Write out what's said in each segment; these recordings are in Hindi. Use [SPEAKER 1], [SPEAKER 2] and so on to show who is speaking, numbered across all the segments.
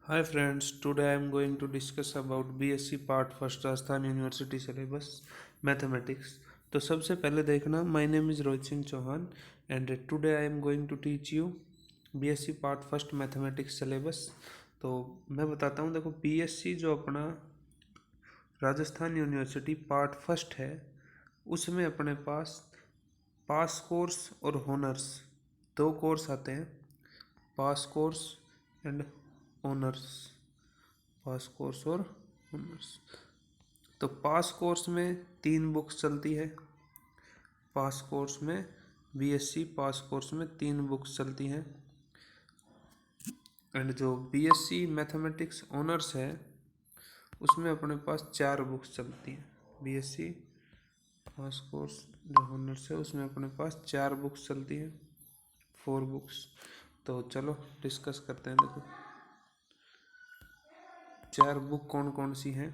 [SPEAKER 1] Hi friends, today I am going to discuss about BSc Part First Rajasthan university syllabus mathematics. तो सबसे पहले देखना, my name is Rohit Singh Chauhan and today I am going to teach you BSc part first mathematics syllabus. तो मैं बताता हूँ, देखो BSc जो अपना राजस्थान यूनिवर्सिटी पार्ट फर्स्ट है उसमें अपने पास कोर्स और होनर्स दो कोर्स आते हैं, pass course and honours, pass course और ऑनर्स। तो पास कोर्स में 3 बुक्स चलती है, पास कोर्स में बीएससी पास कोर्स में 3 बुक्स चलती हैं। एंड जो बीएससी मैथमेटिक्स ऑनर्स है उसमें अपने पास 4 बुक्स चलती हैं। बीएससी पास कोर्स जो ऑनर्स है उसमें अपने पास 4 बुक्स चलती हैं, 4 बुक्स। तो चलो डिस्कस करते हैं। देखो 4 बुक कौन कौन सी हैं,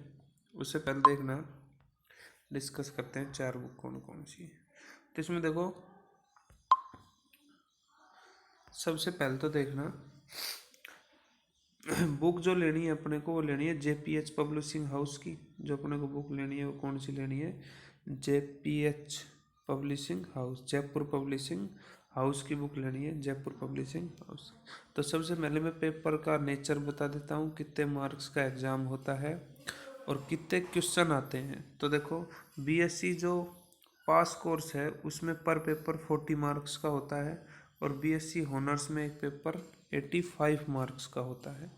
[SPEAKER 1] उससे पहले देखना डिस्कस करते हैं 4 बुक कौन कौन सी है। तो इसमें देखो सबसे पहले तो देखना बुक जो लेनी है अपने को वो लेनी है जेपीएच पब्लिशिंग हाउस की। जो अपने को बुक लेनी है वो कौन सी लेनी है, JPH publishing house, Jaipur publishing house की बुक लेनी है, जयपुर पब्लिशिंग हाउस। तो सबसे पहले मैं पेपर का नेचर बता देता हूँ, कितने मार्क्स का एग्ज़ाम होता है और कितने क्वेश्चन आते हैं। तो देखो बीएससी जो पास कोर्स है उसमें पर पेपर 40 मार्क्स का होता है और बीएससी हॉनर्स में एक पेपर 85 मार्क्स का होता है।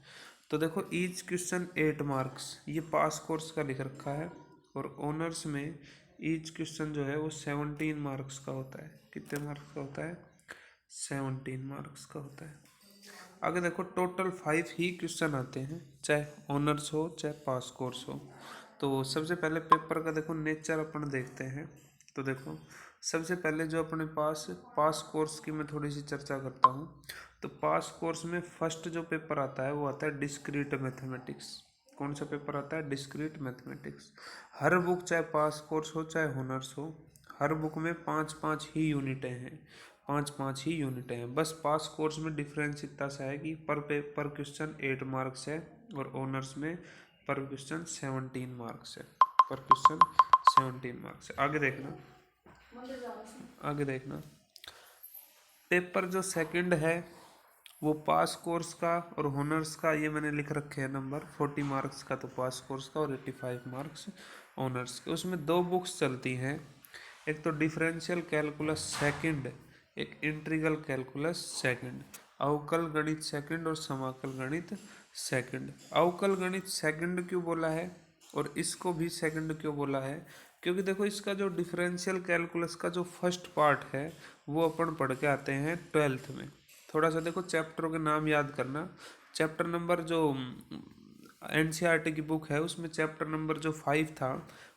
[SPEAKER 1] तो देखो ईच क्वेश्चन 8 मार्क्स, ये पास कोर्स का लिख रखा है। और ऑनर्स में ईच क्वेश्चन जो है वो 17 मार्क्स का होता है। कितने मार्क्स का होता है, 17 मार्क्स का होता है। आगे देखो टोटल 5 ही क्वेश्चन आते हैं, चाहे ऑनर्स हो चाहे पास कोर्स हो। तो सबसे पहले पेपर का देखो नेचर अपन देखते हैं। तो देखो सबसे पहले जो अपने पास कोर्स की मैं थोड़ी सी चर्चा करता हूँ। तो पास कोर्स में फर्स्ट जो पेपर आता है वो आता है डिस्क्रीट मैथमेटिक्स। कौन सा पेपर आता है, डिस्क्रीट मैथमेटिक्स। हर बुक चाहे पास कोर्स हो चाहे होनर्स हो, हर बुक में 5-5 ही यूनिटें हैं, 5-5 ही यूनिटें हैं। बस पास कोर्स में डिफरेंस इतना सा है कि पर क्वेश्चन 8 मार्क्स है और ऑनर्स में पर क्वेश्चन 17 मार्क्स है, पर क्वेश्चन 17 मार्क्स है। आगे देखना पेपर जो सेकंड है वो पास कोर्स का और होनर्स का, ये मैंने लिख रखे हैं नंबर, 40 मार्क्स का तो पास कोर्स का और 85 मार्क्स ऑनर्स के। उसमें 2 बुक्स चलती हैं, एक तो डिफरेंशियल कैलकुलस सेकंड, एक इंटीग्रल कैलकुलस सेकंड, अवकल गणित सेकंड और समाकल गणित सेकंड। अवकल गणित सेकंड क्यों बोला है और इसको भी सेकंड क्यों बोला है, क्योंकि देखो इसका जो डिफरेंशियल कैलकुलस का जो फर्स्ट पार्ट है वो अपन पढ़ के आते हैं 12th में। थोड़ा सा देखो चैप्टरों के नाम याद करना। चैप्टर नंबर जो एनसीईआरटी की बुक है उसमें चैप्टर नंबर जो 5 था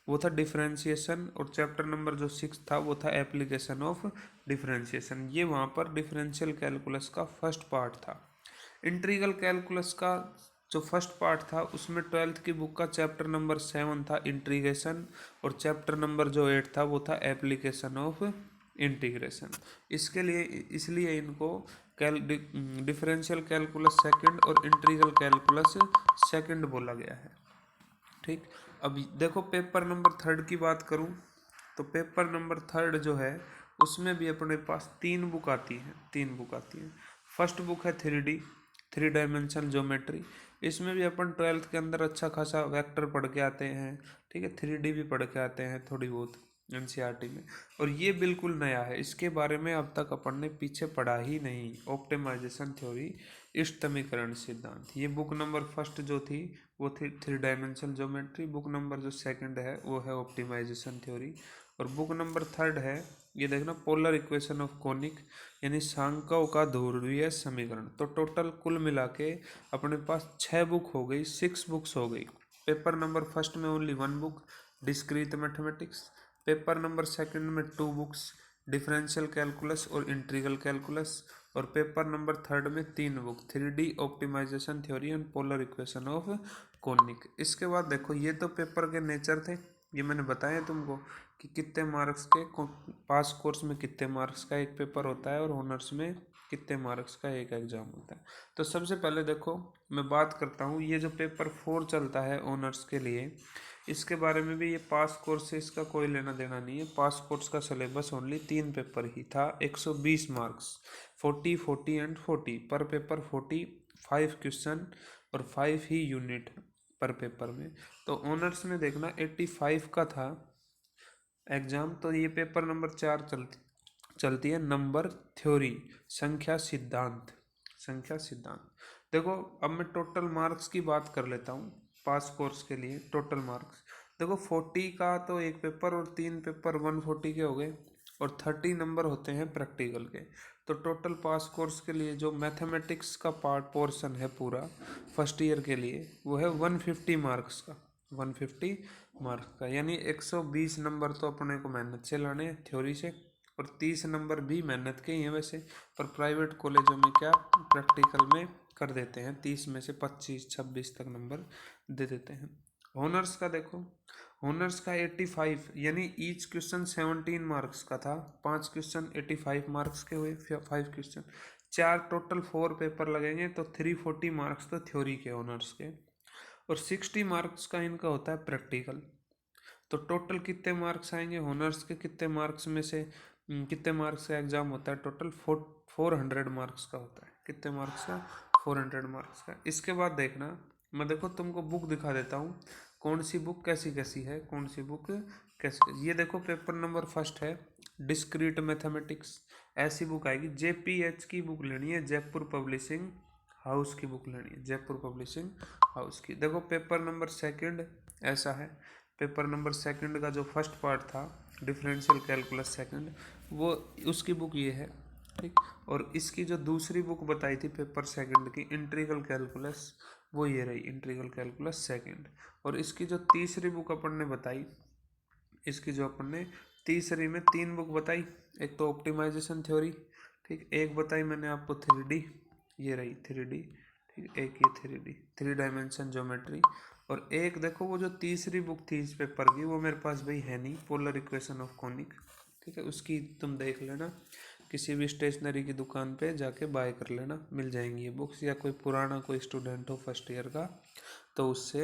[SPEAKER 1] वो था डिफरेंशिएशन और चैप्टर नंबर जो 6 था वो था एप्लीकेशन ऑफ डिफरेंशिएशन। ये वहाँ पर डिफरेंशियल कैलकुलस का फर्स्ट पार्ट था। इंटीग्रल कैलकुलस का जो फर्स्ट पार्ट था उसमें 12th की बुक का चैप्टर नंबर 7 था इंटीग्रेशन और चैप्टर नंबर जो 8 था वो था एप्लीकेशन ऑफ इंटीग्रेशन। इसके लिए इसलिए इनको डिफरेंशियल कैलकुलस सेकंड और इंटीग्रल कैलकुलस सेकंड बोला गया है। ठीक, अब देखो पेपर नंबर 3 की बात करूं तो पेपर नंबर 3 जो है उसमें भी अपने पास 3 बुक आती हैं, 3 बुक आती हैं। फर्स्ट बुक है 3D, 3 डायमेंशनल ज्योमेट्री। इसमें भी अपन 12th के अंदर अच्छा खासा वेक्टर पढ़ के आते हैं, ठीक है। 3D भी पढ़ के आते हैं थोड़ी बहुत एनसीईआरटी में। और ये बिल्कुल नया है, इसके बारे में अब तक अपन ने पीछे पढ़ा ही नहीं। ऑप्टिमाइजेशन थ्योरी, इष्टतमीकरण सिद्धांत, ये बुक नंबर फर्स्ट जो थी वो थी 3 डायमेंशनल ज्योमेट्री। बुक नंबर जो सेकंड है वो है ऑप्टिमाइजेशन थ्योरी और बुक नंबर 3 है, ये देखना, पोलर इक्वेशन ऑफ कोनिक, यानी सांकों का ध्रुवीय समीकरण। तो टोटल कुल मिला के अपने पास 6 बुक हो गई, 6 बुक्स हो गई। पेपर नंबर फर्स्ट में only 1 book discrete mathematics, paper number second में 2 बुक्स डिफरेंशियल कैलकुलस और इंटीग्रल कैलकुलस और पेपर नंबर 3 में 3 book 3D optimisation theory and polar equation of conic. इसके बाद देखो ये तो पेपर के नेचर थे, ये मैंने बताया तुमको कि कितने मार्क्स के पास कोर्स में कितने मार्क्स का एक पेपर होता है और ऑनर्स में कितने मार्क्स का एक एग्जाम होता है। तो सबसे पहले देखो मैं बात करता हूँ, ये जो पेपर 4 चलता है ऑनर्स के लिए, इसके बारे में भी, ये पास कोर्स से इसका कोई लेना देना नहीं है। पास कोर्स का सिलेबस ओनली 3 पेपर ही था, 120 मार्क्स, 40 40 एंड 40 पर पेपर, 45 क्वेश्चन और 5 ही यूनिट पर पेपर में। तो ऑनर्स में देखना 85 का था एग्जाम। तो ये पेपर नंबर 4 चलती है नंबर थ्योरी, संख्या सिद्धांत। संख्या सिद्धांत देखो, अब मैं टोटल मार्क्स की बात कर लेता हूँ पास कोर्स के लिए। टोटल मार्क्स देखो 40 का तो एक पेपर और 3 पेपर 140 के हो गए, और 30 नंबर होते हैं प्रैक्टिकल के। तो टोटल पास कोर्स के लिए जो मैथमेटिक्स का पार्ट पोर्शन है पूरा फर्स्ट ईयर के लिए, वो है 150 मार्क्स का। 150 मार्क्स का यानी 120 नंबर तो अपने को मेहनत से लाने हैं थ्योरी से, और 30 नंबर भी मेहनत के ही हैं वैसे, पर प्राइवेट कॉलेजों में क्या प्रैक्टिकल में कर देते हैं, 30 में से 25-26 तक नंबर दे देते हैं। ऑनर्स का देखो, ऑनर्स का 85 यानी ईच क्वेश्चन 17 मार्क्स का था, 5 क्वेश्चन 85 मार्क्स के हुए, 5 क्वेश्चन, 4 टोटल 4 पेपर लगेंगे, तो 340 मार्क्स तो थ्योरी के ऑनर्स के, और 60 मार्क्स का इनका होता है प्रैक्टिकल। तो टोटल कितने मार्क्स आएंगे ऑनर्स के, कितने मार्क्स में से कितने मार्क्स का एग्जाम होता है, टोटल 400 मार्क्स का होता है। कितने मार्क्स का, 400 मार्क्स का। इसके बाद देखना, मैं देखो तुमको बुक दिखा देता हूँ कौन सी बुक कैसी कैसी है, कौन सी बुक कैसी। ये देखो पेपर नंबर फर्स्ट है डिस्क्रीट मैथमेटिक्स, ऐसी बुक आएगी। JPH की बुक लेनी है, जयपुर पब्लिशिंग हाउस की बुक लेनी है, जयपुर पब्लिशिंग हाउस की। देखो पेपर नंबर सेकंड ऐसा है, पेपर नंबर सेकंड का जो फर्स्ट पार्ट था डिफरेंशियल कैलकुलस सेकंड, वो उसकी बुक ये है, ठीक। और इसकी जो दूसरी बुक बताई थी पेपर सेकंड की, इंटीग्रल कैलकुलस, वो ये रही इंटीग्रल कैलकुलस सेकंड। और इसकी जो तीसरी बुक अपन ने बताई, इसकी जो अपन ने तीसरी में 3 बुक बताई, एक तो ऑप्टिमाइजेशन थ्योरी, ठीक, एक बताई मैंने आपको 3D, ये रही 3D, ठीक, एक ये 3D 3 डायमेंशन ज्योमेट्री। और एक देखो वो जो तीसरी बुक थी इस पेपर की, वो मेरे पास भाई है नहीं, पोलर इक्वेशन ऑफ कॉनिक, ठीक है, उसकी तुम देख लेना, किसी भी स्टेशनरी की दुकान पे जाके बाय कर लेना, मिल जाएंगी ये बुक्स, या कोई पुराना कोई स्टूडेंट हो फर्स्ट ईयर का तो उससे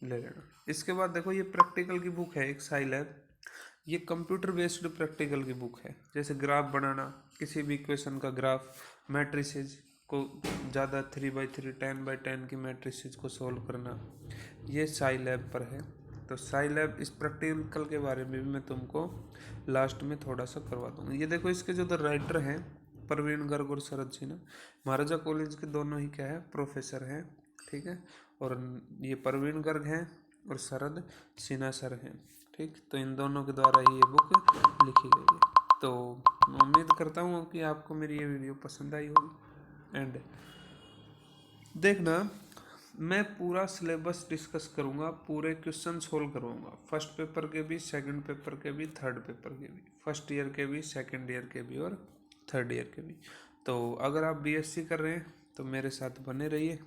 [SPEAKER 1] ले लेना। इसके बाद देखो ये प्रैक्टिकल की बुक है एक साइलैब, ये कंप्यूटर बेस्ड प्रैक्टिकल की बुक है। जैसे ग्राफ बनाना, किसी भी इक्वेशन का ग्राफ, मैट्रिसेस को ज़्यादा 3x3 10x10 की मैट्रिसेस को सोल्व करना, ये साइलैब पर है। तो साइलैब इस प्रैक्टिकल के बारे में भी मैं तुमको लास्ट में थोड़ा सा करवा दूंगा। ये देखो इसके जो राइटर हैं प्रवीण गर्ग और शरद सिन्हा, महाराजा कॉलेज के दोनों ही क्या है प्रोफेसर हैं, ठीक है। और ये प्रवीण गर्ग हैं और शरद सिन्हा सर हैं, ठीक। तो इन दोनों के द्वारा ही ये बुक लिखी गई है। तो मैं उम्मीद करता हूँ कि आपको मेरी ये वीडियो पसंद आई होगी। एंड देखना, मैं पूरा सिलेबस डिस्कस करूँगा, पूरे क्वेश्चन सोल्व करूँगा, फर्स्ट पेपर के भी, सेकंड पेपर के भी, थर्ड पेपर के भी, फर्स्ट ईयर के भी, सेकंड ईयर के भी और थर्ड ईयर के भी। तो अगर आप BSc कर रहे हैं तो मेरे साथ बने रहिए।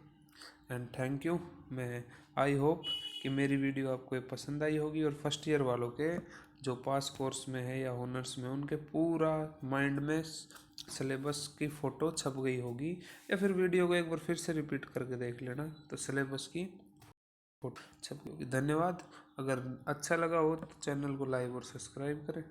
[SPEAKER 1] And thank you. मैं आई होप कि मेरी वीडियो आपको पसंद आई होगी, और फर्स्ट ईयर वालों के जो पास कोर्स में है या ऑनर्स में, उनके पूरा माइंड में सिलेबस की फ़ोटो छप गई होगी, या फिर वीडियो को एक बार फिर से रिपीट करके देख लेना तो सिलेबस की फोटो छप गई होगी। धन्यवाद। अगर अच्छा लगा हो तो चैनल को लाइक और सब्सक्राइब करें।